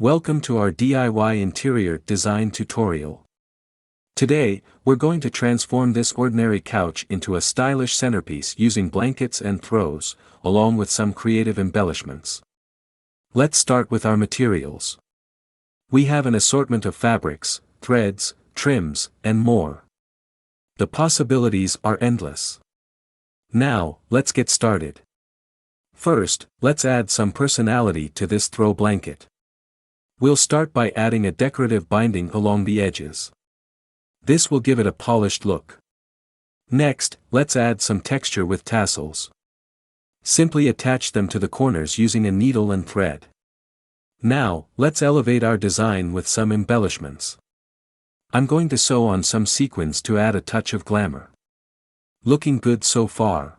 Welcome to our DIY interior design tutorial. Today, we're going to transform this ordinary couch into a stylish centerpiece using blankets and throws, along with some creative embellishments. Let's start with our materials. We have an assortment of fabrics, threads, trims, and more. The possibilities are endless. Now, let's get started. First, let's add some personality to this throw blanket. We'll start by adding a decorative binding along the edges. This will give it a polished look. Next, let's add some texture with tassels. Simply attach them to the corners using a needle and thread. Now, let's elevate our design with some embellishments. I'm going to sew on some sequins to add a touch of glamour. Looking good so far.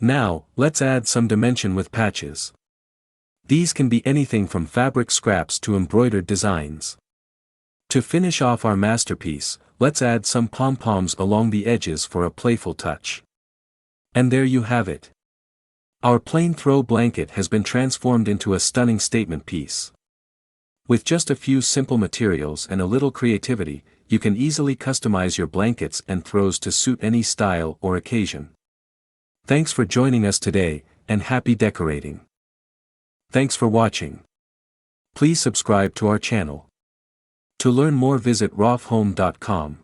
Now, let's add some dimension with patches. These can be anything from fabric scraps to embroidered designs. To finish off our masterpiece, let's add some pom-poms along the edges for a playful touch. And there you have it. Our plain throw blanket has been transformed into a stunning statement piece. With just a few simple materials and a little creativity, you can easily customize your blankets and throws to suit any style or occasion. Thanks for joining us today, and happy decorating. Thanks for watching. Please subscribe to our channel. To learn more, visit rofhome.com.